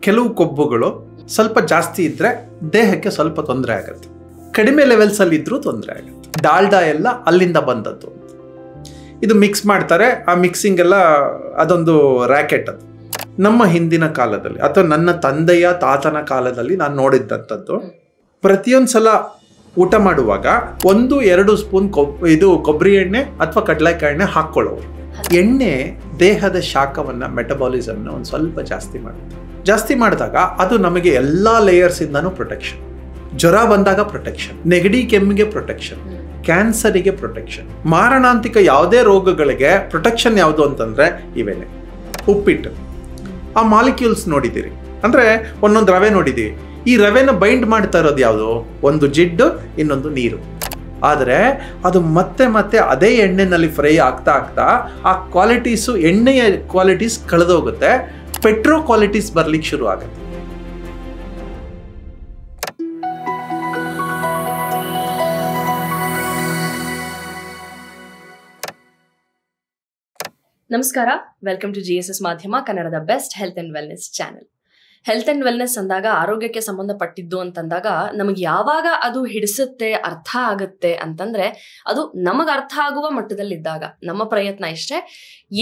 ಕೆಲವು ಕೊಬ್ಬುಗಳು ಸ್ವಲ್ಪ ಜಾಸ್ತಿ ಇದ್ರೆ ದೇಹಕ್ಕೆ ಸ್ವಲ್ಪ ತೊಂದರೆ ಆಗುತ್ತೆ, ಕಡಿಮೆ ಲೆವೆಲ್ಸ್ ಅಲ್ಲಿ ಇದ್ರೂ ತೊಂದರೆ ಆಗುತ್ತೆ. ಡಾಲ್ಡಾ ಎಲ್ಲ ಅಲ್ಲಿಂದ ಬಂದದ್ದು. ಇದು ಮಿಕ್ಸ್ ಮಾಡ್ತಾರೆ, ಆ ಮಿಕ್ಸಿಂಗ್ ಎಲ್ಲ ಅದೊಂದು ರ್ಯಾಕೆಟ್. ಅದು ನಮ್ಮ ಹಿಂದಿನ ಕಾಲದಲ್ಲಿ ಅಥವಾ ನನ್ನ ತಂದೆಯ ತಾತನ ಕಾಲದಲ್ಲಿ ನಾನು ನೋಡಿದ್ದಂಥದ್ದು, ಪ್ರತಿಯೊಂದು ಸಲ ಊಟ ಮಾಡುವಾಗ 1-2 ಸ್ಪೂನ್ ಕೊಬ್ಬರಿ ಎಣ್ಣೆ ಅಥವಾ ಕಡಲೆಕಾಯಿ ಎಣ್ಣೆ ಹಾಕ್ಕೊಳ್ಳೋರು. ಎಣ್ಣೆ ದೇಹದ ಶಾಖವನ್ನು, ಮೆಟಬಾಲಿಸಮ್ನ ಒಂದು ಸ್ವಲ್ಪ ಜಾಸ್ತಿ ಮಾಡಿದಾಗ ಅದು ನಮಗೆ ಎಲ್ಲ ಲೇಯರ್ಸಿಂದನೂ ಪ್ರೊಟೆಕ್ಷನ್. ಜ್ವರ ಬಂದಾಗ ಪ್ರೊಟೆಕ್ಷನ್, ನೆಗಡಿ ಕೆಮ್ಮಿಗೆ ಪ್ರೊಟೆಕ್ಷನ್, ಕ್ಯಾನ್ಸರಿಗೆ ಪ್ರೊಟೆಕ್ಷನ್, ಮಾರಣಾಂತಿಕ ಯಾವುದೇ ರೋಗಗಳಿಗೆ ಪ್ರೊಟೆಕ್ಷನ್ ಯಾವುದು ಅಂತಂದ್ರೆ ಇವೇನೆ. ಉಪ್ಪಿಟ್ಟು, ಆ ಮಾಲಿಕ್ಯೂಲ್ಸ್ ನೋಡಿದ್ದೀರಿ, ಅಂದ್ರೆ ಒಂದೊಂದು ರವೆ ನೋಡಿದ್ದೀವಿ. ಈ ರವೆನ ಬೈಂಡ್ ಮಾಡ್ತಾ ಇರೋದು ಯಾವುದು? ಒಂದು ಜಿಡ್ಡು, ಇನ್ನೊಂದು ನೀರು. ಆದರೆ ಅದು ಮತ್ತೆ ಅದೇ ಎಣ್ಣೆನಲ್ಲಿ ಫ್ರೈ ಆಗ್ತಾ ಆ ಕ್ವಾಲಿಟೀಸು, ಎಣ್ಣೆಯ ಕ್ವಾಲಿಟೀಸ್ ಕಳೆದೋಗುತ್ತೆ, ಪೆಟ್ರೋ ಕ್ವಾಲಿಟೀಸ್ ಬರ್ಲಿಕ್ಕೆ ಶುರು ಆಗುತ್ತೆ. ನಮಸ್ಕಾರ, ವೆಲ್ಕಮ್ ಟು GSS ಮಾಧ್ಯಮ, ಕನ್ನಡದ best health and wellness channel. Health and wellness ಅಂದಾಗ, ಆರೋಗ್ಯಕ್ಕೆ ಸಂಬಂಧಪಟ್ಟಿದ್ದು ಅಂತಂದಾಗ ನಮಗೆ ಯಾವಾಗ ಅದು ಹಿಡಿಸುತ್ತೆ, ಅರ್ಥ ಆಗುತ್ತೆ ಅಂತಂದ್ರೆ ಅದು ನಮಗೆ ಅರ್ಥ ಆಗುವ ಮಟ್ಟದಲ್ಲಿದ್ದಾಗ. ನಮ್ಮ ಪ್ರಯತ್ನ ಇಷ್ಟೇ,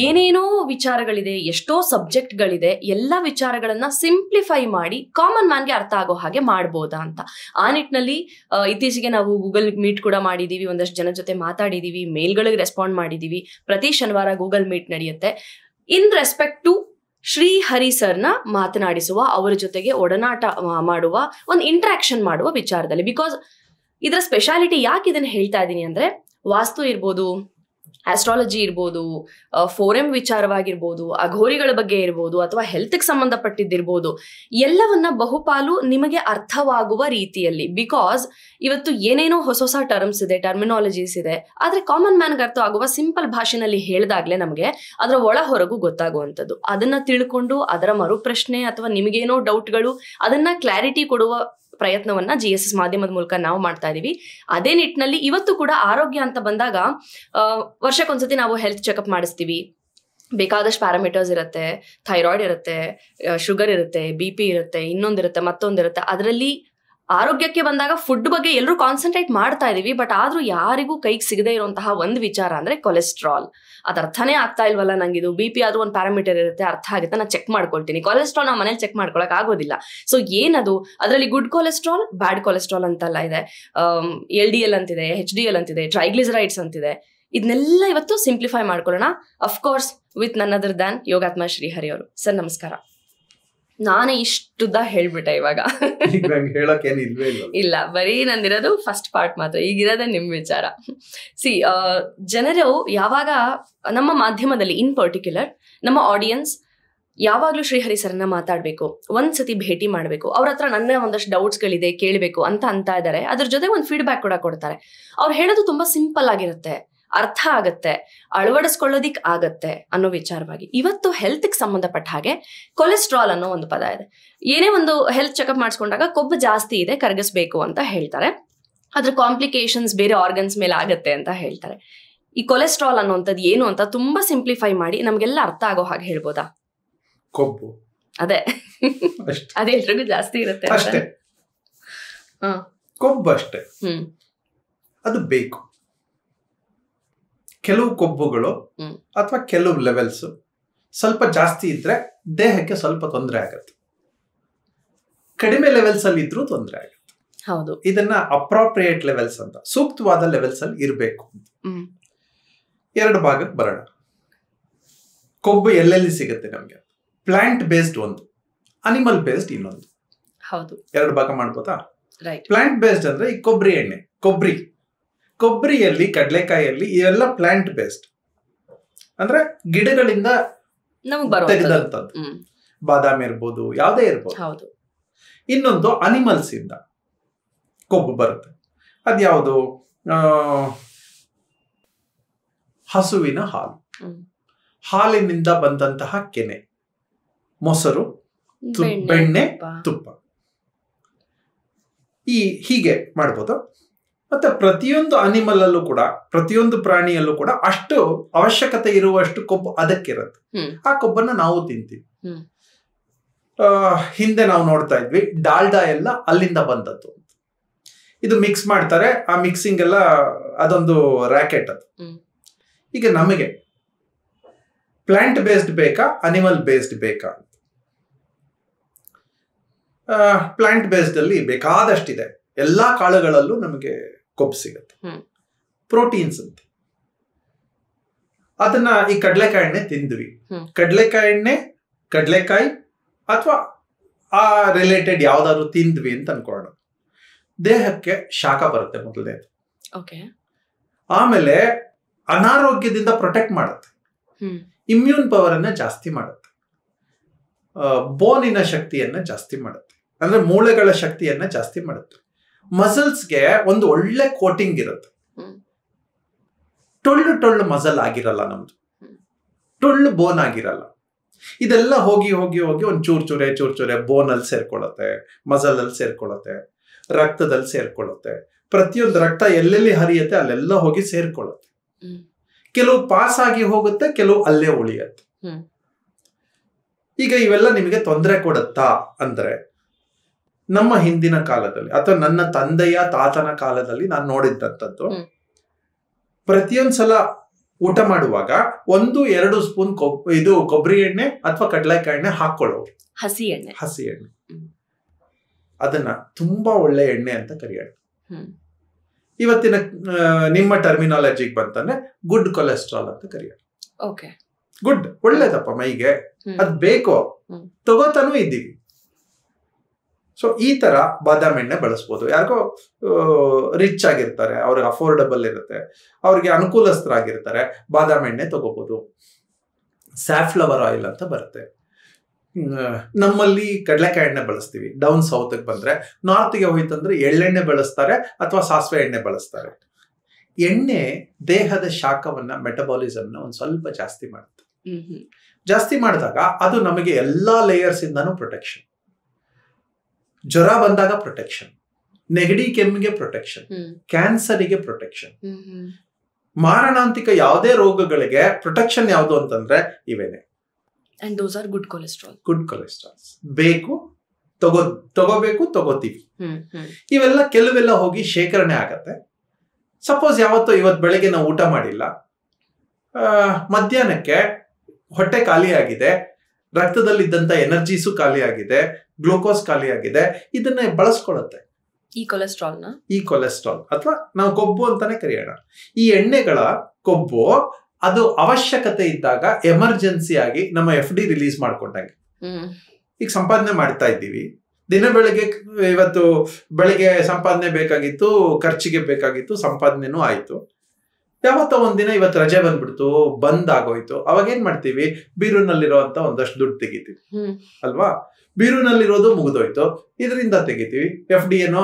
ಏನೇನೋ ವಿಚಾರಗಳಿದೆ, ಎಷ್ಟೋ ಸಬ್ಜೆಕ್ಟ್ಗಳಿದೆ, ಎಲ್ಲ ವಿಚಾರಗಳನ್ನ ಸಿಂಪ್ಲಿಫೈ ಮಾಡಿ ಕಾಮನ್ ಮ್ಯಾನ್ಗೆ ಅರ್ಥ ಆಗೋ ಹಾಗೆ ಮಾಡ್ಬೋದಾ ಅಂತ. ಆ ನಿಟ್ಟಿನಲ್ಲಿ ಇತ್ತೀಚೆಗೆ ನಾವು ಗೂಗಲ್ ಮೀಟ್ ಕೂಡ ಮಾಡಿದೀವಿ, ಒಂದಷ್ಟು ಜನ ಜೊತೆ ಮಾತಾಡಿದೀವಿ, ಮೇಲ್ಗಳಿಗೆ ರೆಸ್ಪಾಂಡ್ ಮಾಡಿದೀವಿ. ಪ್ರತಿ ಶನಿವಾರ ಗೂಗಲ್ ಮೀಟ್ ನಡೆಯುತ್ತೆ. ಇನ್ ರೆಸ್ಪೆಕ್ಟ್ ಟು ಶ್ರೀಹರಿ ಸರ್ನ ಮಾತನಾಡಿಸುವ, ಅವರ ಜೊತೆಗೆ ಒಡನಾಟ ಮಾಡುವ, ಒಂದು ಇಂಟ್ರಾಕ್ಷನ್ ಮಾಡುವ ವಿಚಾರದಲ್ಲಿ. ಬಿಕಾಸ್ ಇದರ ಸ್ಪೆಷಾಲಿಟಿ ಯಾಕೆ ಇದನ್ನು ಹೇಳ್ತಾ ಇದ್ದೀನಿ ಅಂದ್ರೆ, ವಾಸ್ತು ಇರ್ಬೋದು, ಆಸ್ಟ್ರಾಲಜಿ ಇರ್ಬೋದು, ಫೋರಂ ವಿಚಾರವಾಗಿರ್ಬೋದು, ಅಘೋರಿಗಳ ಬಗ್ಗೆ ಇರ್ಬೋದು, ಅಥವಾ ಹೆಲ್ತ್ಗೆ ಸಂಬಂಧಪಟ್ಟಿದ್ದಿರ್ಬೋದು, ಎಲ್ಲವನ್ನ ಬಹುಪಾಲು ನಿಮಗೆ ಅರ್ಥವಾಗುವ ರೀತಿಯಲ್ಲಿ. ಬಿಕಾಸ್ ಇವತ್ತು ಏನೇನೋ ಹೊಸ ಟರ್ಮ್ಸ್ ಇದೆ, ಟರ್ಮಿನಾಲಜೀಸ್ ಇದೆ, ಆದ್ರೆ ಕಾಮನ್ ಮ್ಯಾನ್ಗೆ ಅರ್ಥ ಆಗುವ ಸಿಂಪಲ್ ಭಾಷೆನಲ್ಲಿ ಹೇಳಿದಾಗ್ಲೇ ನಮಗೆ ಅದರ ಒಳ ಹೊರಗು ಗೊತ್ತಾಗುವಂಥದ್ದು. ಅದನ್ನ ತಿಳ್ಕೊಂಡು ಅದರ ಮರುಪ್ರಶ್ನೆ ಅಥವಾ ನಿಮಗೇನೋ ಡೌಟ್ಗಳು, ಅದನ್ನ ಕ್ಲಾರಿಟಿ ಕೊಡುವ ಪ್ರಯತ್ನವನ್ನ GSS ಮಾಧ್ಯಮದ ಮೂಲಕ ನಾವು ಮಾಡ್ತಾ ಇದೀವಿ. ಅದೇ ನಿಟ್ಟಿನಲ್ಲಿ ಇವತ್ತು ಕೂಡ ಆರೋಗ್ಯ ಅಂತ ಬಂದಾಗ ವರ್ಷಕ್ಕೊಂದ್ಸತಿ ನಾವು ಹೆಲ್ತ್ ಚೆಕಪ್ ಮಾಡಿಸ್ತೀವಿ. ಬೇಕಾದಷ್ಟು ಪ್ಯಾರಾಮೀಟರ್ಸ್ ಇರುತ್ತೆ, ಥೈರಾಯ್ಡ್ ಇರುತ್ತೆ, ಶುಗರ್ ಇರುತ್ತೆ, BP ಇರುತ್ತೆ, ಇನ್ನೊಂದಿರುತ್ತೆ, ಮತ್ತೊಂದಿರುತ್ತೆ. ಅದರಲ್ಲಿ ಆರೋಗ್ಯಕ್ಕೆ ಬಂದಾಗ ಫುಡ್ ಬಗ್ಗೆ ಎಲ್ಲರೂ ಕಾನ್ಸಂಟ್ರೇಟ್ ಮಾಡ್ತಾ ಇದೀವಿ. ಬಟ್ ಆದ್ರೂ ಯಾರಿಗೂ ಕೈಗೆ ಸಿಗದೆ ಇರುವಂತಹ ಒಂದು ವಿಚಾರ ಅಂದ್ರೆ ಕೊಲೆಸ್ಟ್ರಾಲ್. ಅದು ಅರ್ಥನೇ ಆಗ್ತಾ ಇಲ್ವಲ್ಲ ನಂಗಿದು. BP ಆದ್ರೂ ಒಂದು ಪ್ಯಾರಾಮೀಟರ್ ಇರುತ್ತೆ, ಅರ್ಥ ಆಗುತ್ತೆ, ನಾನು ಚೆಕ್ ಮಾಡ್ಕೊಳ್ತೀನಿ. ಕೊಲೆಸ್ಟ್ರಾಲ್ ನಾವು ಮನೇಲಿ ಚೆಕ್ ಮಾಡ್ಕೊಳಕ್ ಆಗೋದಿಲ್ಲ. ಸೊ ಏನದು? ಅದರಲ್ಲಿ ಗುಡ್ ಕೊಲೆಸ್ಟ್ರಾಲ್, ಬ್ಯಾಡ್ ಕೊಲೆಸ್ಟ್ರಾಲ್ ಅಂತೆಲ್ಲ ಇದೆ, LDL ಅಂತಿದೆ, HDL ಅಂತಿದೆ, ಟ್ರೈಗ್ಲಿಸರೈಡ್ಸ್ ಅಂತಿದೆ. ಇದನ್ನೆಲ್ಲ ಇವತ್ತು ಸಿಂಪ್ಲಿಫೈ ಮಾಡ್ಕೊಳ್ಳೋಣ. Of course with none other than Yogatma Srihari ಅವರು. ಸರ್ ನಮಸ್ಕಾರ. ನಾನೇ ಇಷ್ಟುದ್ದ ಹೇಳ್ಬಿಟ್ಟೆ ಇವಾಗ. ಇಲ್ಲ, ಬರೀ ನಂದಿರೋದು ಫಸ್ಟ್ ಪಾರ್ಟ್ ಮಾತ್ರ, ಈಗಿರೋದೇ ನಿಮ್ ವಿಚಾರ. ಜನರು ಯಾವಾಗ ನಮ್ಮ ಮಾಧ್ಯಮದಲ್ಲಿ, ಇನ್ ಪರ್ಟಿಕ್ಯುಲರ್ ನಮ್ಮ ಆಡಿಯನ್ಸ್ ಯಾವಾಗ್ಲೂ ಶ್ರೀಹರಿ ಸರ್ನ ಮಾತಾಡ್ಬೇಕು, ಒಂದ್ಸತಿ ಭೇಟಿ ಮಾಡ್ಬೇಕು, ಅವ್ರ ಹತ್ರ ನನ್ನ ಒಂದಷ್ಟು ಡೌಟ್ಸ್ಗಳಿದೆ ಕೇಳಬೇಕು ಅಂತ ಇದ್ದಾರೆ. ಅದ್ರ ಜೊತೆ ಒಂದು ಫೀಡ್ಬ್ಯಾಕ್ ಕೂಡ ಕೊಡ್ತಾರೆ. ಅವ್ರು ಹೇಳೋದು ತುಂಬಾ ಸಿಂಪಲ್ ಆಗಿರುತ್ತೆ, ಅರ್ಥ ಆಗತ್ತೆ, ಅಳವಡಿಸ್ಕೊಳ್ಳೋದಿಕ್ ಆಗತ್ತೆ ಅನ್ನೋ ವಿಚಾರವಾಗಿ. ಇವತ್ತು ಹೆಲ್ತ್ಗೆ ಸಂಬಂಧಪಟ್ಟ ಹಾಗೆ ಕೊಲೆಸ್ಟ್ರಾಲ್ ಅನ್ನೋ ಒಂದು ಪದ ಇದೆ. ಏನೇ ಒಂದು ಹೆಲ್ತ್ ಚೆಕಪ್ ಮಾಡಿಸ್ಕೊಂಡಾಗ ಕೊಬ್ಬು ಜಾಸ್ತಿ ಇದೆ, ಕರಗಿಸ್ಬೇಕು ಅಂತ ಹೇಳ್ತಾರೆ. ಅದ್ರ ಕಾಂಪ್ಲಿಕೇಶನ್ಸ್ ಬೇರೆ ಆರ್ಗನ್ಸ್ ಮೇಲೆ ಆಗತ್ತೆ ಅಂತ ಹೇಳ್ತಾರೆ. ಈ ಕೊಲೆಸ್ಟ್ರಾಲ್ ಅನ್ನೋಂಥದ್ದು ಏನು ಅಂತ ತುಂಬಾ ಸಿಂಪ್ಲಿಫೈ ಮಾಡಿ ನಮ್ಗೆಲ್ಲ ಅರ್ಥ ಆಗೋ ಹಾಗೆ ಹೇಳ್ಬೋದಾ? ಕೊಬ್ಬು ಅದೇ ಎಲ್ರಿಗೂ ಜಾಸ್ತಿ ಇರುತ್ತೆ ಅಷ್ಟೇ, ಕೊಬ್ಬು ಅಷ್ಟೇ. ಅದು ಬೇಕು. ಕೆಲವು ಕೊಬ್ಬುಗಳು ಅಥವಾ ಕೆಲವು ಲೆವೆಲ್ಸ್ ಸ್ವಲ್ಪ ಜಾಸ್ತಿ ಇದ್ರೆ ದೇಹಕ್ಕೆ ಸ್ವಲ್ಪ ತೊಂದರೆ ಆಗುತ್ತೆ, ಕಡಿಮೆ ಲೆವೆಲ್ಸ್ ಅಲ್ಲಿ ಇದ್ರೂ ತೊಂದರೆ ಆಗುತ್ತೆ. ಹೌದು, ಇದನ್ನ ಅಪ್ರಾಪ್ರಿಯೇಟ್ ಲೆವೆಲ್ಸ್ ಅಂತ, ಸೂಕ್ತವಾದ ಲೆವೆಲ್ಸ್ ಅಲ್ಲಿ ಇರಬೇಕು ಅಂತ. ಎರಡು ಭಾಗಕ್ಕೆ ಬರೋಣ. ಕೊಬ್ಬು ಎಲ್ಲೆಲ್ಲಿ ಸಿಗುತ್ತೆ ನಮ್ಗೆ? ಪ್ಲಾಂಟ್ ಬೇಸ್ಡ್ ಒಂದು, ಅನಿಮಲ್ ಬೇಸ್ಡ್ ಇನ್ನೊಂದು. ಹೌದು, ಎರಡು ಭಾಗ ಮಾಡ್ಬೋದಾ? ರೈಟ್. ಪ್ಲಾಂಟ್ ಬೇಸ್ಡ್ ಅಂದ್ರೆ ಈ ಕೊಬ್ಬರಿ ಎಣ್ಣೆ, ಕೊಬ್ಬರಿಯಲ್ಲಿ, ಕಡಲೆಕಾಯಲ್ಲಿ ಇವೆಲ್ಲ ಪ್ಲಾಂಟ್ ಬೇಸ್ಡ್, ಅಂದ್ರೆ ಗಿಡಗಳಿಂದ ತೆಗೆದಂಥದ್ದು. ಬಾದಾಮಿ ಇರ್ಬೋದು, ಯಾವುದೇ ಇರ್ಬೋದು. ಹೌದು. ಇನ್ನೊಂದು ಅನಿಮಲ್ಸ್ ಇಂದ ಕೊಬ್ಬು ಬರುತ್ತೆ. ಅದ್ಯಾವುದು? ಹಸುವಿನ ಹಾಲು, ಹಾಲಿನಿಂದ ಬಂದಂತಹ ಕೆನೆ, ಮೊಸರು, ಬೆಣ್ಣೆ, ತುಪ್ಪ, ಹೀಗೆ ಮಾಡ್ಬೋದು. ಮತ್ತೆ ಪ್ರತಿಯೊಂದು ಅನಿಮಲ್ ಅಲ್ಲೂ ಕೂಡ, ಪ್ರತಿಯೊಂದು ಪ್ರಾಣಿಯಲ್ಲೂ ಕೂಡ ಅಷ್ಟು ಅವಶ್ಯಕತೆ ಇರುವಷ್ಟು ಕೊಬ್ಬು ಅದಕ್ಕಿರುತ್ತೆ. ಆ ಕೊಬ್ಬನ್ನ ನಾವು ತಿಂತೀವಿ. ಹಿಂದೆ ನಾವು ನೋಡ್ತಾ ಇದ್ವಿ ಡಾಲ್ಡಾ ಎಲ್ಲ ಅಲ್ಲಿಂದ ಬಂದದ್ದು. ಇದು ಮಿಕ್ಸ್ ಮಾಡ್ತಾರೆ, ಆ ಮಿಕ್ಸಿಂಗ್ ಎಲ್ಲ ಅದೊಂದು ರ್ಯಾಕೆಟ್ ಅದು. ಈಗ ನಮಗೆ ಪ್ಲಾಂಟ್ ಬೇಸ್ಡ್ ಬೇಕಾ ಅನಿಮಲ್ ಬೇಸ್ಡ್ ಬೇಕಾ? ಪ್ಲಾಂಟ್ ಬೇಸ್ಡ್ ಅಲ್ಲಿ ಬೇಕಾದಷ್ಟಿದೆ, ಎಲ್ಲಾ ಕಾಳುಗಳಲ್ಲೂ ನಮಗೆ ಕೊಬ್ಬು ಸಿಗುತ್ತೆ, ಪ್ರೋಟೀನ್ಸ್ ಅಂತ. ಅದನ್ನ ಈ ಕಡಲೆಕಾಯಿ ಎಣ್ಣೆ ತಿಂದ್ವಿ, ಕಡಲೆಕಾಯಿ ಎಣ್ಣೆ, ಕಡಲೆಕಾಯಿ ಅಥವಾ ಆ ರಿಲೇಟೆಡ್ ಯಾವ್ದಾದ್ರು ತಿಂದ್ವಿ ಅಂತ ಅನ್ಕೊಳ್ಳೋಣ. ದೇಹಕ್ಕೆ ಶಾಖ ಬರುತ್ತೆ ಮೊದಲನೇದು. ಆಮೇಲೆ ಅನಾರೋಗ್ಯದಿಂದ ಪ್ರೊಟೆಕ್ಟ್ ಮಾಡುತ್ತೆ, ಇಮ್ಯೂನ್ ಪವರ್ ಅನ್ನ ಜಾಸ್ತಿ ಮಾಡುತ್ತೆ, ಬೋನಿನ ಶಕ್ತಿಯನ್ನ ಜಾಸ್ತಿ ಮಾಡುತ್ತೆ, ಅಂದ್ರೆ ಮೂಳೆಗಳ ಶಕ್ತಿಯನ್ನ ಜಾಸ್ತಿ ಮಾಡುತ್ತೆ. ಮಸಲ್ಸ್ಗೆ ಒಂದು ಒಳ್ಳೆ ಕೋಟಿಂಗ್ ಇರುತ್ತೆ. ಟೊಳ್ಳು ಮಸಲ್ ಆಗಿರಲ್ಲ ನಮ್ದು, ಟೊಳ್ಳು ಬೋನ್ ಆಗಿರಲ್ಲ. ಇದೆಲ್ಲ ಹೋಗಿ ಹೋಗಿ ಹೋಗಿ ಒಂದು ಚೂರ್ ಬೋನ್ ಅಲ್ಲಿ ಸೇರ್ಕೊಳ್ಳುತ್ತೆ, ಮಸಲ್ ಅಲ್ಲಿ ಸೇರ್ಕೊಳ್ಳುತ್ತೆ, ರಕ್ತದಲ್ಲಿ ಸೇರ್ಕೊಳ್ಳುತ್ತೆ. ಪ್ರತಿಯೊಂದು ರಕ್ತ ಎಲ್ಲೆಲ್ಲಿ ಹರಿಯುತ್ತೆ ಅಲ್ಲೆಲ್ಲ ಹೋಗಿ ಸೇರ್ಕೊಳ್ಳುತ್ತೆ. ಕೆಲವು ಪಾಸ್ ಆಗಿ ಹೋಗುತ್ತೆ, ಕೆಲವು ಅಲ್ಲೇ ಉಳಿಯುತ್ತೆ. ಈಗ ಇವೆಲ್ಲ ನಿಮಗೆ ತೊಂದರೆ ಕೊಡುತ್ತಾ ಅಂದ್ರೆ, ನಮ್ಮ ಹಿಂದಿನ ಕಾಲದಲ್ಲಿ ಅಥವಾ ನನ್ನ ತಂದೆಯ ತಾತನ ಕಾಲದಲ್ಲಿ ನಾನು ನೋಡಿದ್ದಂಥದ್ದು, ಪ್ರತಿಯೊಂದ್ಸಲ ಊಟ ಮಾಡುವಾಗ 1-2 ಸ್ಪೂನ್ ಇದು ಕೊಬ್ಬರಿ ಎಣ್ಣೆ ಅಥವಾ ಕಡಲೆಕಾಯಿ ಎಣ್ಣೆ ಹಾಕೊಳ್ಳೋರು. ಹಸಿ ಎಣ್ಣೆ ಅದನ್ನ ತುಂಬಾ ಒಳ್ಳೆ ಎಣ್ಣೆ ಅಂತ ಕರೆಯೋಣ. ಇವತ್ತಿನ ನಿಮ್ಮ ಟರ್ಮಿನಾಲಜಿಗೆ ಬಂತಂದ್ರೆ ಗುಡ್ ಕೊಲೆಸ್ಟ್ರಾಲ್ ಅಂತ ಕರೆಯೋಣ. ಗುಡ್, ಒಳ್ಳೇದಪ್ಪ ಮೈಗೆ, ಅದ್ ಬೇಕು, ತಗೋತಾನೂ ಇದ್ದೀವಿ. ಸೊ ಈ ತರ ಬಾದಾಮ್ ಎಣ್ಣೆ ಬಳಸ್ಬೋದು. ಯಾರಿಗೋ ರಿಚ್ ಆಗಿರ್ತಾರೆ, ಅವ್ರಿಗೆ ಅಫೋರ್ಡಬಲ್ ಇರುತ್ತೆ, ಅವ್ರಿಗೆ ಅನುಕೂಲಸ್ಥರಾಗಿರ್ತಾರೆ, ಬಾದಾಮ್ ಎಣ್ಣೆ ತಗೋಬಹುದು. ಸ್ಯಾಫ್ಲವರ್ ಆಯಿಲ್ ಅಂತ ಬರುತ್ತೆ. ನಮ್ಮಲ್ಲಿ ಕಡಲೆಕಾಯಿ ಎಣ್ಣೆ ಬಳಸ್ತೀವಿ. ಡೌನ್ ಸೌತ್ಗೆ ಬಂದ್ರೆ, ನಾರ್ತ್ಗೆ ಹೋಯ್ತಂದ್ರೆ ಎಳ್ಳೆಣ್ಣೆ ಬಳಸ್ತಾರೆ ಅಥವಾ ಸಾಸಿವೆ ಎಣ್ಣೆ ಬಳಸ್ತಾರೆ. ಎಣ್ಣೆ ದೇಹದ ಶಾಖವನ್ನ, ಮೆಟಬಾಲಿಸಮ್ನ ಒಂದ್ ಸ್ವಲ್ಪ ಜಾಸ್ತಿ ಮಾಡುತ್ತೆ. ಜಾಸ್ತಿ ಮಾಡಿದಾಗ ಅದು ನಮಗೆ ಎಲ್ಲಾ ಲೇಯರ್ಸ್ ಇಂದಾನು ಪ್ರೊಟೆಕ್ಷನ್. ಜ್ವರ ಬಂದಾಗ ಪ್ರೊಟೆಕ್ಷನ್, ನೆಗಡಿ ಕೆಮ್ಮಿಗೆ ಪ್ರೊಟೆಕ್ಷನ್, ಕ್ಯಾನ್ಸರಿಗೆ ಪ್ರೊಟೆಕ್ಷನ್, ಮಾರಣಾಂತಿಕ ಯಾವುದೇ ರೋಗಗಳಿಗೆ ಪ್ರೊಟೆಕ್ಷನ್ ಯಾವುದು ಅಂತಂದ್ರೆ ಇವೇನೆ. And those are good cholesterol. Good cholesterols ಬೇಕು, ತಗೋಬೇಕು, ತಗೋತೀವಿ. ಇವೆಲ್ಲ ಕೆಲವೆಲ್ಲ ಹೋಗಿ ಶೇಖರಣೆ ಆಗತ್ತೆ. ಸಪೋಸ್ ಇವತ್ತು ಬೆಳಗ್ಗೆ ನಾವು ಊಟ ಮಾಡಿಲ್ಲ, ಮಧ್ಯಾಹ್ನಕ್ಕೆ ಹೊಟ್ಟೆ ಖಾಲಿ ಆಗಿದೆ, ರಕ್ತದಲ್ಲಿದ್ದಂತ ಎನರ್ಜೀಸು ಖಾಲಿ ಆಗಿದೆ, ಗ್ಲೂಕೋಸ್ ಖಾಲಿ ಆಗಿದೆ, ಇದನ್ನ ಬಳಸ್ಕೊಳ್ಳುತ್ತೆ ಈ ಕೊಲೆಸ್ಟ್ರಾಲ್ ಅಥವಾ ನಾವು ಕೊಬ್ಬು ಅಂತಾನೆ ಕರೆಯೋಣ. ಈ ಎಣ್ಣೆಗಳ ಕೊಬ್ಬು ಅದು ಅವಶ್ಯಕತೆ ಇದ್ದಾಗ ಎಮರ್ಜೆನ್ಸಿ ಆಗಿ ನಮ್ಮ FD ರಿಲೀಸ್ ಮಾಡ್ಕೊಂಡಂಗೆ. ಈಗ ಸಂಪಾದನೆ ಮಾಡ್ತಾ ಇದ್ದೀವಿ, ದಿನ ಬೆಳಗ್ಗೆ, ಇವತ್ತು ಬೆಳಗ್ಗೆ ಸಂಪಾದನೆ ಬೇಕಾಗಿತ್ತು, ಖರ್ಚಿಗೆ ಬೇಕಾಗಿತ್ತು, ಸಂಪಾದನೆನೂ ಆಯ್ತು. ಯಾವತ್ತೋ ಒಂದಿನ ಇವತ್ತು ರಜೆ ಬಂದ್ಬಿಡ್ತು, ಬಂದ್ ಆಗೋಯ್ತು. ಅವಾಗ ಏನ್ ಮಾಡ್ತೀವಿ, ಬೀರೂನಲ್ಲಿರುವಂತ ಒಂದಷ್ಟು ದುಡ್ಡು ತೆಗಿತೀವಿ ಅಲ್ವಾ. ಬೀರೂನಲ್ಲಿರೋದು ಮುಗಿದೋಯ್ತು, ಇದರಿಂದ ತೆಗಿತೀವಿ. FD ಏನೋ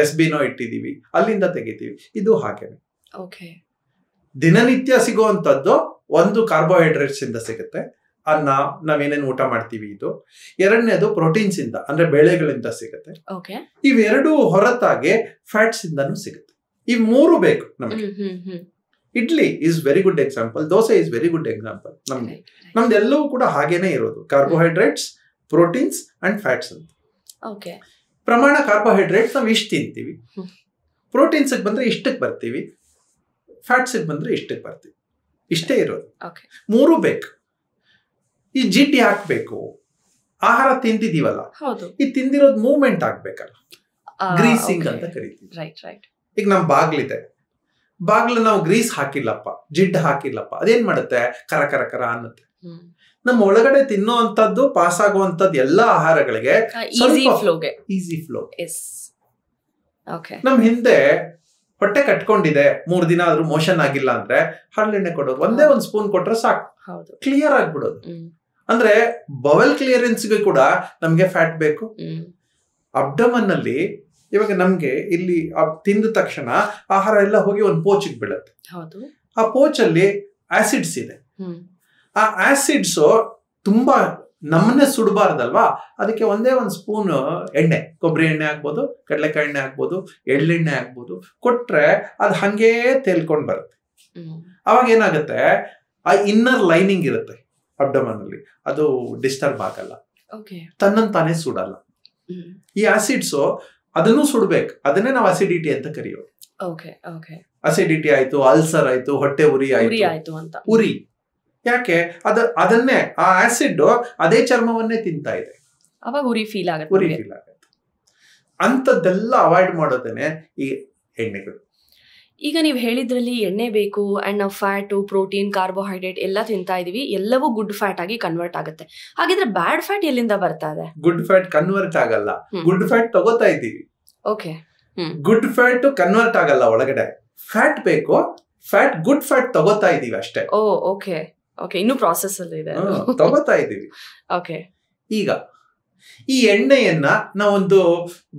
SB ನೋ ಇಟ್ಟಿದೀವಿ, ಅಲ್ಲಿಂದ ತೆಗಿತೀವಿ. ಇದು ಹಾಗೇನೆ. ದಿನನಿತ್ಯ ಸಿಗುವಂತದ್ದು ಒಂದು ಕಾರ್ಬೋಹೈಡ್ರೇಟ್ಸ್ ಇಂದ ಸಿಗುತ್ತೆ, ಅನ್ನ, ನಾವೇನೇನು ಊಟ ಮಾಡ್ತೀವಿ ಇದು. ಎರಡನೇದು ಪ್ರೋಟೀನ್ಸ್ ಇಂದ, ಅಂದ್ರೆ ಬೇಳೆಗಳಿಂದ ಸಿಗುತ್ತೆ. ಇವೆರಡು ಹೊರತಾಗಿ ಫ್ಯಾಟ್ಸ್ ಇಂದಾನು ಸಿಗುತ್ತೆ. ಇವ್ ಮೂರು ಬೇಕು ನಮಗೆ. Idli is very good example, dosa is very good example. ನಮ್ದೆಲ್ಲವೂ ಕೂಡ ಹಾಗೇನೆ ಇರೋದು, ಕಾರ್ಬೋಹೈಡ್ರೇಟ್ಸ್, ಪ್ರೋಟೀನ್ಸ್ ಅಂಡ್ ಫ್ಯಾಟ್ಸ್ ಅಂತ. ಪ್ರಮಾಣ ಕಾರ್ಬೋಹೈಡ್ರೇಟ್ಸ್ ನಾವು ಇಷ್ಟು ತಿಂತೀವಿ, ಪ್ರೋಟೀನ್ಸ್ ಬಂದ್ರೆ ಇಷ್ಟಕ್ಕೆ ಬರ್ತೀವಿ, ಫ್ಯಾಟ್ಸ್ ಬಂದ್ರೆ ಇಷ್ಟಕ್ಕೆ ಬರ್ತೀವಿ. ಇಷ್ಟೇ ಇರೋದು, ಮೂರು ಬೇಕು. ಈ ಜಿಟಿ ಹಾಕ್ಬೇಕು, ಆಹಾರ ತಿಂತಿದೀವಲ್ಲ, ಈ ತಿಂದಿರೋದು ಮೂವ್ಮೆಂಟ್ ಆಗ್ಬೇಕಲ್ಲ, ಗ್ರೀಸಿಂಗ್ ಅಂತ ಕರಿತೀವಿ. ಈಗ ನಮ್ ಬಾಗ್ಲಿದೆ, ಬಾಗ್ಲು ನಾವು ಗ್ರೀಸ್ ಹಾಕಿಲ್ಲಪ್ಪ, ಜಿಡ್ ಹಾಕಿಲ್ಲಪ್ಪ, ಅದೇನ್ ಮಾಡುತ್ತೆ, ಕರ ಕರ ಕರ ಅನ್ನುತ್ತೆ. ನಮ್ಮ ಒಳಗಡೆ ತಿನ್ನೋ ಅಂತದ್ದು, ಪಾಸ್ ಆಗುವಂತದ್ದು ಎಲ್ಲಾ ಆಹಾರಗಳಿಗೆ ಈಸಿ ಫ್ಲೋ. ನಮ್ ಹಿಂದೆ ಹೊಟ್ಟೆ ಕಟ್ಕೊಂಡಿದೆ, 3 ದಿನ ಆದ್ರೂ ಮೋಷನ್ ಆಗಿಲ್ಲ ಅಂದ್ರೆ ಹರಳೆಣ್ಣೆ ಕೊಡೋರು, ಒಂದೇ ಒಂದ್ ಸ್ಪೂನ್ ಕೊಟ್ರೆ ಸಾಕು, ಕ್ಲಿಯರ್ ಆಗ್ಬಿಡೋದು. ಅಂದ್ರೆ ಬವೆಲ್ ಕ್ಲಿಯರೆನ್ಸ್ಗೆ ಕೂಡ ನಮ್ಗೆ ಫ್ಯಾಟ್ ಬೇಕು. ಅಬ್ಡಮನ್ ಅಲ್ಲಿ ಇವಾಗ ನಮ್ಗೆ ಇಲ್ಲಿ ತಿಂದ ತಕ್ಷಣ ಆಹಾರ ಎಲ್ಲ ಹೋಗಿ ಒಂದು ಪೋಚಿಗೆ ಬೀಳುತ್ತೆ. ಆ ಪೋಚಲ್ಲಿ ಆಸಿಡ್ಸ್ ಇದೆ. ಆ ಆಸಿಡ್ಸ್ ತುಂಬಾ ನಮ್ಮನ್ನೇ ಸುಡಬಾರ್ದಲ್ವಾ, ಅದಕ್ಕೆ ಒಂದೇ ಒಂದು ಸ್ಪೂನ್ ಎಣ್ಣೆ, ಕೊಬ್ಬರಿ ಎಣ್ಣೆ ಹಾಕ್ಬೋದು, ಕಡಲೆಕಾಯಿ ಎಣ್ಣೆ ಹಾಕ್ಬೋದು, ಎಳ್ಳೆಣ್ಣೆ ಹಾಕ್ಬೋದು, ಕೊಟ್ರೆ ಅದು ಹಂಗೇ ತೇಲ್ಕೊಂಡ್ ಬರುತ್ತೆ. ಅವಾಗ ಏನಾಗುತ್ತೆ, ಆ ಇನ್ನರ್ ಲೈನಿಂಗ್ ಇರುತ್ತೆ ಅಬ್ಡಮನ್ ಅಲ್ಲಿ, ಅದು ಡಿಸ್ಟರ್ಬ್ ಆಗಲ್ಲ. ತನ್ನಂತಾನೆ ಸುಡಲ್ಲ. ಈ ಆಸಿಡ್ಸ್ ಅದನ್ನು ಸುಡ್ಬೇಕು, ಅದನ್ನೇ ನಾವು ಅಸಿಡಿಟಿ ಅಂತ ಕರೆಯೋದು. ಅಸಿಡಿಟಿ ಆಯ್ತು, ಅಲ್ಸರ್ ಆಯ್ತು, ಹೊಟ್ಟೆ ಉರಿ ಆಯ್ತು ಅಂತ. ಉರಿ ಯಾಕೆ? ಅದನ್ನೇ ಆ ಆಸಿಡ್ ಅದೇ ಚರ್ಮವನ್ನೇ ತಿಂತಾ ಇದೆ, ಅವಾಗ ಉರಿ ಫೀಲ್ ಆಗುತ್ತೆ. ಅಂತದ್ದೆಲ್ಲ ಅವಾಯ್ಡ್ ಮಾಡೋದೇನೆ ಈ ಎಣ್ಣೆಗಳು. ಈಗ ನೀವು ಹೇಳಿದ್ರಲ್ಲಿ ಎಣ್ಣೆ ಬೇಕು ಅಂಡ್ ನಾವು ಫ್ಯಾಟು, ಪ್ರೋಟೀನ್, ಕಾರ್ಬೋಹೈಡ್ರೇಟ್ ಎಲ್ಲ ತಿಂತಾ ಇದೀವಿ, ಎಲ್ಲವೂ ಗುಡ್ ಫ್ಯಾಟ್ ಆಗಿ ಕನ್ವರ್ಟ್ ಆಗುತ್ತೆ. ಹಾಗಿದ್ರೆ ಬ್ಯಾಡ್ ಫ್ಯಾಟ್ ಎಲ್ಲಿಂದ ಬರ್ತಾ ಇದೆ? ಗುಡ್ ಫ್ಯಾಟ್ ಕನ್ವರ್ಟ್ ಆಗಲ್ಲ, ಗುಡ್ ಫ್ಯಾಟ್ ತಗೋತಾ ಇದ್ದೀವಿ. ಗುಡ್ ಫ್ಯಾಟ್ ಕನ್ವರ್ಟ್ ಆಗಲ್ಲ, ಒಳಗಡೆ ಫ್ಯಾಟ್ ಬೇಕು, ಫ್ಯಾಟ್ ಗುಡ್ ಫ್ಯಾಟ್ ತಗೋತಾ ಇದೀವಿ ಅಷ್ಟೇ. ಇನ್ನು ಪ್ರಾಸೆಸ್ ಅಲ್ಲಿ ಇದೆ, ತಗೋತಾ ಇದೀವಿ. ಈಗ ಈ ಎಣ್ಣೆಯನ್ನ ನಾವೊಂದು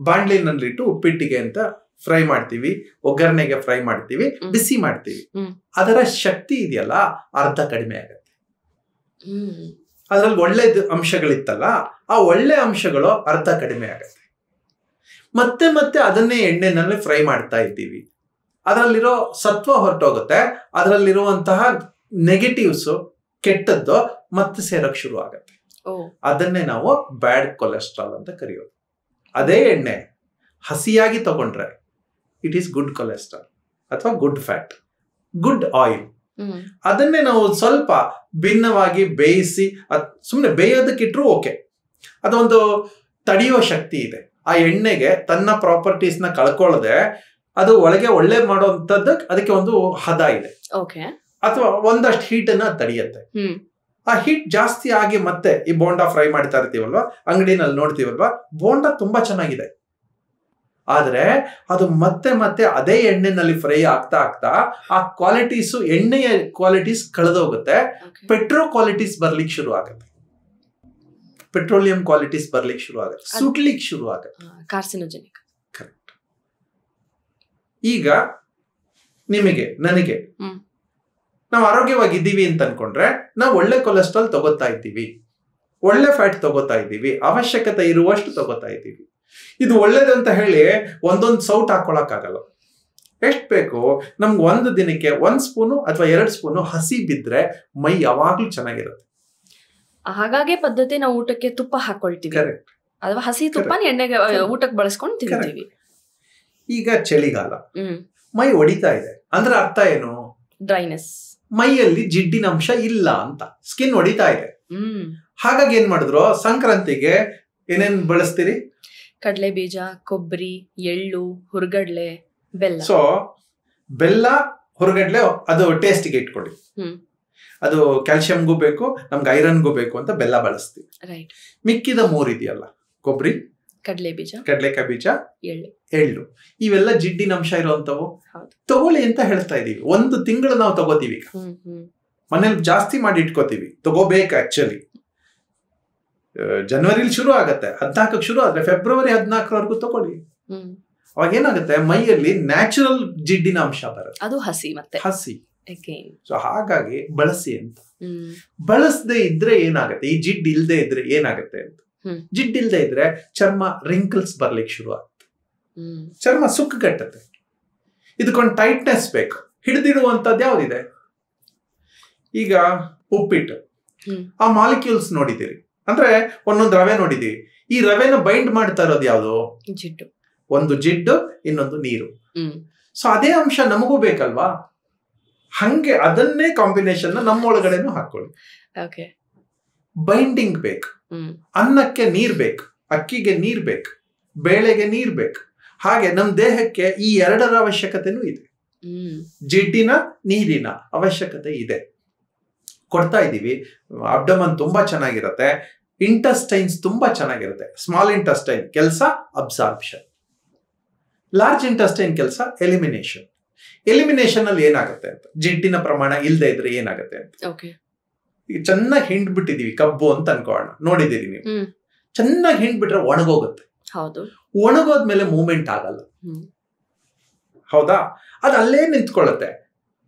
ಬಾಣ್ಲಿನಲ್ಲಿಟ್ಟು ಉಪ್ಪಿಟ್ಟಿಗೆ ಅಂತ ಫ್ರೈ ಮಾಡ್ತೀವಿ, ಒಗ್ಗರಣೆಗೆ ಫ್ರೈ ಮಾಡ್ತೀವಿ, ಬಿಸಿ ಮಾಡ್ತೀವಿ. ಅದರ ಶಕ್ತಿ ಇದೆಯಲ್ಲ ಅರ್ಧ ಕಡಿಮೆ ಆಗುತ್ತೆ. ಅದ್ರಲ್ಲಿ ಒಳ್ಳೆ ಅಂಶಗಳಿತ್ತಲ್ಲ, ಆ ಒಳ್ಳೆ ಅಂಶಗಳು ಅರ್ಧ ಕಡಿಮೆ ಆಗುತ್ತೆ. ಮತ್ತೆ ಅದನ್ನೇ ಎಣ್ಣೆನಲ್ಲಿ ಫ್ರೈ ಮಾಡ್ತಾ ಇದ್ದೀವಿ, ಅದರಲ್ಲಿರೋ ಸತ್ವ ಹೊರಟೋಗುತ್ತೆ, ಅದರಲ್ಲಿರುವಂತಹ ನೆಗೆಟಿವ್ಸ್, ಕೆಟ್ಟದ್ದು ಮತ್ತೆ ಸೇರಕ್ ಶುರು ಆಗುತ್ತೆ. ಅದನ್ನೇ ನಾವು ಬ್ಯಾಡ್ ಕೊಲೆಸ್ಟ್ರಾಲ್ ಅಂತ ಕರೆಯೋದು. ಅದೇ ಎಣ್ಣೆ ಹಸಿಯಾಗಿ ತಗೊಂಡ್ರೆ ಇಟ್ ಈಸ್ ಗುಡ್ ಕೊಲೆಸ್ಟ್ರಾಲ್ ಅಥವಾ ಗುಡ್ ಫ್ಯಾಟ್, ಗುಡ್ ಆಯಿಲ್. ಅದನ್ನೇ ನಾವು ಸ್ವಲ್ಪ ಭಿನ್ನವಾಗಿ ಬೇಯಿಸಿ, ಸುಮ್ಮನೆ ಬೇಯೋದಕ್ಕಿಟ್ರು ಓಕೆ, ಅದೊಂದು ತಡೆಯುವ ಶಕ್ತಿ ಇದೆ. ಆ ಎಣ್ಣೆಗೆ ತನ್ನ ಪ್ರಾಪರ್ಟೀಸ್ ನ ಕಳ್ಕೊಳ್ಳದೆ ಅದು ಒಳಗೆ ಒಳ್ಳೆ ಮಾಡೋಂಥದ್ದು, ಅದಕ್ಕೆ ಒಂದು ಹದ ಇದೆ, ಅಥವಾ ಒಂದಷ್ಟು ಹೀಟ್ ಅನ್ನ ತಡೆಯುತ್ತೆ. ಆ ಹೀಟ್ ಜಾಸ್ತಿ ಆಗಿ ಮತ್ತೆ ಈ ಬೋಂಡಾ ಫ್ರೈ ಮಾಡ್ತಾ ಇರ್ತೀವಲ್ವಾ, ಅಂಗಡಿನಲ್ಲಿ ನೋಡ್ತೀವಲ್ವಾ, ಬೋಂಡಾ ತುಂಬಾ ಚೆನ್ನಾಗಿದೆ, ಆದ್ರೆ ಅದು ಮತ್ತೆ ಅದೇ ಎಣ್ಣೆನಲ್ಲಿ ಫ್ರೈ ಆಗ್ತಾ ಆ ಕ್ವಾಲಿಟೀಸ್, ಎಣ್ಣೆಯ ಕ್ವಾಲಿಟೀಸ್ ಕಳೆದೋಗುತ್ತೆ, ಪೆಟ್ರೋ ಕ್ವಾಲಿಟೀಸ್ ಬರ್ಲಿಕ್ಕೆ ಶುರು ಆಗುತ್ತೆ, ಪೆಟ್ರೋಲಿಯಂ ಕ್ವಾಲಿಟೀಸ್ ಬರ್ಲಿಕ್ಕೆ ಶುರು ಆಗುತ್ತೆ, ಸುಡ್ಲಿಕ್ಕೆ ಶುರು ಆಗುತ್ತೆ, ಕಾರ್ಸಿನೋಜೆನಿಕ್. ಕರೆಕ್ಟ್. ಈಗ ನಿಮಗೆ, ನನಗೆ, ನಾವು ಆರೋಗ್ಯವಾಗಿದ್ದೀವಿ ಅಂತ ಅನ್ಕೊಂಡ್ರೆ ನಾವು ಒಳ್ಳೆ ಕೊಲೆಸ್ಟ್ರಾಲ್ ತಗೋತಾ ಇದ್ದೀವಿ, ಒಳ್ಳೆ ಫ್ಯಾಟ್ ತಗೋತಾ ಇದ್ದೀವಿ, ಅವಶ್ಯಕತೆ ಇರುವಷ್ಟು ತಗೋತಾ ಇದ್ದೀವಿ. ಇದು ಒಳ್ಳೇದು ಅಂತ ಹೇಳಿ ಒಂದೊಂದು ಸೌಟ್ ಹಾಕೊಳಕ್ಕಾಗಲ್ಲ. ಎಷ್ಟು ಬೇಕು ನಮ್ಗೆ ಒಂದು ದಿನಕ್ಕೆ 1 ಸ್ಪೂನು ಅಥವಾ 2 ಸ್ಪೂನು ಹಸಿ ಬಿದ್ರೆ ಮೈ ಯಾವಾಗ್ಲೂ ಚೆನ್ನಾಗಿರುತ್ತೆ. ಹಾಗಾಗಿ ಪದ್ಧತಿ ನಾವು ಊಟಕ್ಕೆ ತುಪ್ಪ ಹಾಕೊಳ್ತೀವಿ, ಕರೆಕ್ಟ್, ಅಥವಾ ಹಸಿ ತುಪ್ಪ ಎಣ್ಣೆಗೆ ಊಟಕ್ಕೆ ಬಳಸ್ಕೊಂಡು ತಿಂತೀವಿ. ಈಗ ಚಳಿಗಾಲ, ಮೈ ಹೊಡಿತಾ ಇದೆ ಅಂದ್ರೆ ಅರ್ಥ ಏನು? ಡ್ರೈನೆಸ್, ಮೈಯಲ್ಲಿ ಜಿಡ್ಡಿನ ಅಂಶ ಇಲ್ಲ ಅಂತ, ಸ್ಕಿನ್ ಹೊಡಿತಾ ಇದೆ. ಹಾಗಾಗಿ ಏನ್ ಮಾಡಿದ್ರು, ಸಂಕ್ರಾಂತಿಗೆ ಏನೇನ್ ಬಳಸ್ತೀರಿ? ಕಡಲೆ ಬೀಜ, ಕೊಬ್ಬರಿ, ಎಳ್ಳು, ಹುರ್ಗಡ್ಲೆ, ಬೆಲ್ಲ. ಸೊ ಬೆಲ್ಲ, ಹುರ್ಗಡ್ಲೆ ಅದು ಟೇಸ್ಟಿಗೆ ಇಟ್ಕೊಳ್ಳಿ. ಅದು ಕ್ಯಾಲ್ಸಿಯಂಗೂ ಬೇಕು, ನಮ್ಗೆ ಐರನ್ಗೂ ಬೇಕು ಅಂತ ಬೆಲ್ಲ ಬಳಸ್ತೀವಿ. ಮಿಕ್ಕಿದ 3 ಇದೆಯಲ್ಲ, ಕೊಬ್ಬರಿ, ಕಡಲೆಕಾಯಿ ಬೀಜ, ಎಳ್ಳು, ಇವೆಲ್ಲ ಜಿಡ್ಡಿನ ಅಂಶ ಇರುವಂತವು. ತಗೊಳ್ಳಿ ಅಂತ ಹೇಳ್ತಾ ಇದೀವಿ. 1 ತಿಂಗಳು ನಾವು ತಗೋತೀವಿ. ಮನೇಲಿ ಜಾಸ್ತಿ ಮಾಡಿ ಇಟ್ಕೋತೀವಿ, ತಗೋಬೇಕು. ಆಕ್ಚುಲಿ ಜನವರಿಲಿ ಶುರು ಆಗತ್ತೆ, 14ಕ್ಕೆ ಶುರು ಆದ್ರೆ ಫೆಬ್ರವರಿ 14ರವರೆಗೂ ತಗೊಳ್ಳಿ. ಅವಾಗ ಏನಾಗುತ್ತೆ, ಮೈಯಲ್ಲಿ ನ್ಯಾಚುರಲ್ ಜಿಡ್ಡಿನ ಅಂಶ ಬರುತ್ತೆ, ಅದು ಹಸಿ. ಸೊ ಹಾಗಾಗಿ ಬಳಸಿ ಅಂತ. ಬಳಸದೆ ಇದ್ರೆ ಏನಾಗುತ್ತೆ, ಈ ಜಿಡ್ ಇಲ್ದೆ ಇದ್ರೆ ಏನಾಗುತ್ತೆ ಅಂತ. ಜಿಡ್ಡಿಲ್ದೆ ಇದ್ರೆ ಚರ್ಮ ರಿಂಕಲ್ಸ್ ಬರ್ಲಿಕ್ಕೆ ಶುರು ಆಗುತ್ತೆ, ಚರ್ಮ ಸುಕ್ಕುಗಟ್ಟುತ್ತೆ. ಇದಕ್ಕೊಂದು ಟೈಟ್ನೆಸ್ ಬೇಕು. ಹಿಡಿದಿಡುವಂತದ್ದು ಯಾವ್ದಿದೆ? ಈಗ ಉಪ್ಪಿಟ್ಟು, ಆ ಮಾಲಿಕ್ಯೂಲ್ಸ್ ನೋಡಿದ್ದೀರಿ, ಅಂದ್ರೆ ಒಂದೊಂದು ರವೆ ನೋಡಿದೀವಿ. ಈ ರವೆನ ಬೈಂಡ್ ಮಾಡ್ತಾ ಇರೋದು ಯಾವ್ದು? ಜಿಡ್ಡು. ಒಂದು ಜಿಡ್ಡು, ಇನ್ನೊಂದು ನೀರು. ಸೊ ಅದೇ ಅಂಶ ನಮಗೂ ಬೇಕಲ್ವಾ? ಹಂಗೆ ಅದನ್ನೇ ಕಾಂಬಿನೇಷನ್ ನಮ್ಮೊಳಗಡೆನೂ ಹಾಕೊಳ್ಳಿ. ಬೈಂಡಿಂಗ್ ಬೇಕು. ಅನ್ನಕ್ಕೆ ನೀರ್ ಬೇಕು, ಅಕ್ಕಿಗೆ ನೀರ್ ಬೇಕು, ಬೇಳೆಗೆ ನೀರ್ ಬೇಕು. ಹಾಗೆ ನಮ್ ದೇಹಕ್ಕೆ ಈ 2ರ ಅವಶ್ಯಕತೆನೂ ಇದೆ. ಜಿಡ್ಡಿನ, ನೀರಿನ ಅವಶ್ಯಕತೆ ಇದೆ, ಕೊಡ್ತಾ ಇದ್ದೀವಿ. ಅಬ್ಡಮನ್ ತುಂಬಾ ಚೆನ್ನಾಗಿರುತ್ತೆ, ಇಂಟೆಸ್ಟೈನ್ಸ್ ತುಂಬಾ ಚೆನ್ನಾಗಿರುತ್ತೆ. ಸ್ಮಾಲ್ ಇಂಟೆಸ್ಟೈನ್ ಕೆಲಸ ಅಬ್ಸಾರ್ಪ್ಷನ್, ಲಾರ್ಜ್ ಇಂಟೆಸ್ಟೈನ್ ಕೆಲಸ ಎಲಿಮಿನೇಷನ್. ಎಲಿಮಿನೇಷನ್ ಅಲ್ಲಿ ಏನಾಗುತ್ತೆ ಅಂತ, ಜಿಡ್ಡಿನ ಪ್ರಮಾಣ ಇಲ್ಲದೆ ಇದ್ರೆ ಏನಾಗುತ್ತೆ ಅಂತ. ಈಗ ಚೆನ್ನಾಗಿ ಹಿಂಡ್ಬಿಟ್ಟಿದೀವಿ, ಕಬ್ಬು ಅಂತ ಅನ್ಕೋಣ, ನೋಡಿದೀರಿ ನೀವು. ಚೆನ್ನಾಗಿ ಹಿಂಡ್ಬಿಟ್ರೆ ಒಣಗೋಗುತ್ತೆ. ಒಣಗೋದ್ಮೇಲೆ ಮೂವ್ಮೆಂಟ್ ಆಗಲ್ಲ, ಹೌದಾ? ಅದು ಅಲ್ಲೇ ನಿಂತ್ಕೊಳ್ಳುತ್ತೆ.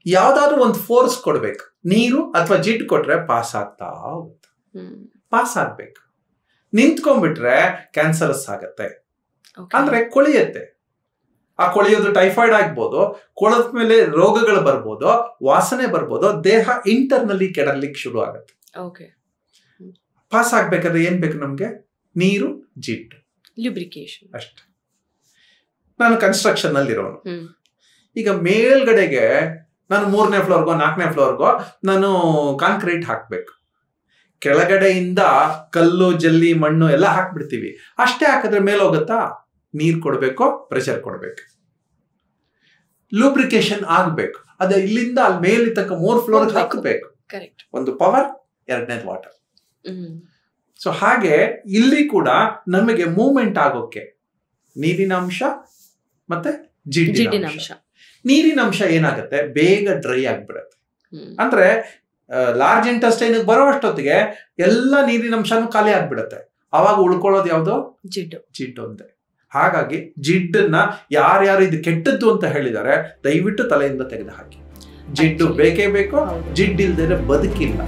ಯಾವ್ದಾದ್ರು ಒಂದು ಫೋರ್ಸ್ ಕೊಡ್ಬೇಕು, ನೀರು ಅಥವಾ ಜಿಡ್ ಕೊಟ್ರೆ ಪಾಸ್ ಆಗ್ತಾ ಹೋಗುತ್ತೆ. ಪಾಸ್ ಆಗ್ಬೇಕು. ನಿಂತ್ಕೊಂಡ್ಬಿಟ್ರೆ ಕ್ಯಾನ್ಸರಸ್ ಆಗತ್ತೆ, ಅಂದ್ರೆ ಕೊಳೆಯುತ್ತೆ. ಆ ಕೊಳೆಯೋದು ಟೈಫಾಯ್ಡ್ ಆಗ್ಬೋದು, ಕೊಳದ ಮೇಲೆ ರೋಗಗಳು ಬರ್ಬೋದು, ವಾಸನೆ ಬರ್ಬೋದು, ದೇಹ ಇಂಟರ್ನಲ್ಲಿ ಕೆಡಲಿಕ್ಕೆ ಶುರು ಆಗುತ್ತೆ. ಪಾಸ್ ಆಗ್ಬೇಕಾದ್ರೆ ಏನ್ ಬೇಕು ನಮ್ಗೆ? ನೀರು, ಜಿಡ್ಡು, ಲ್ಯೂಬ್ರಿಕೇಶನ್ ಅಷ್ಟೇ. ನಾನು ಕನ್ಸ್ಟ್ರಕ್ಷನ್ ಅಲ್ಲಿ ಇರೋನು. ಈಗ ಮೇಲ್ಗಡೆಗೆ ನಾನು 3ನೇ ಫ್ಲೋರ್ಗೋ 4ನೇ ಫ್ಲೋರ್ಗೋ ನಾನು ಕಾಂಕ್ರೀಟ್ ಹಾಕ್ಬೇಕು. ಕೆಳಗಡೆಯಿಂದ ಕಲ್ಲು, ಜಲ್ಲಿ, ಮಣ್ಣು ಎಲ್ಲ ಹಾಕ್ಬಿಡ್ತೀವಿ. ಅಷ್ಟೇ ಹಾಕಿದ್ರೆ ಮೇಲೆ ಹೋಗುತ್ತಾ? ನೀರ್ ಕೊಡ್ಬೇಕು, ಪ್ರೆಷರ್ ಕೊಡ್ಬೇಕು, ಲೂಬ್ರಿಕೇಶನ್ ಆಗ್ಬೇಕು. ಅದ ಇಲ್ಲಿಂದ ಅಲ್ಲಿ ಮೇಲೆ ತನಕ 3 ಫ್ಲೋರ್ ಹಾಕಬೇಕು. ಒಂದು ಪವರ್, 2ನೇದು ವಾಟರ್. ಸೊ ಹಾಗೆ ಇಲ್ಲಿ ಕೂಡ ನಮಗೆ ಮೂವ್ಮೆಂಟ್ ಆಗೋಕೆ ನೀರಿನ ಅಂಶ ಮತ್ತೆ ಜಿಡ್ಡಿನ ಅಂಶ. ನೀರಿನ ಅಂಶ ಏನಾಗುತ್ತೆ? ಬೇಗ ಡ್ರೈ ಆಗ್ಬಿಡತ್ತೆ. ಅಂದ್ರೆ ಲಾರ್ಜ್ ಇಂಟೆಸ್ಟೈನ್ ಬರೋಷ್ಟೊತ್ತಿಗೆ ಎಲ್ಲ ನೀರಿನ ಅಂಶನೂ ಖಾಲಿ ಆಗ್ಬಿಡತ್ತೆ. ಅವಾಗ ಉಳ್ಕೊಳ್ಳೋದು ಯಾವ್ದು? ಜಿಡ್ಡು ಅಂತೆ. ಹಾಗಾಗಿ ಜಿಡ್ಡನ್ನ ಯಾರ್ಯಾರು ಇದು ಕೆಟ್ಟದ್ದು ಅಂತ ಹೇಳಿದ್ದಾರೆ ದಯವಿಟ್ಟು ತಲೆಯಿಂದ ತೆಗೆದು ಹಾಕಿ. ಜಿಡ್ಡು ಬೇಕೇ ಬೇಕು. ಜಿಡ್ಡಿಲ್ದೇ ಬದುಕಿಲ್ಲ.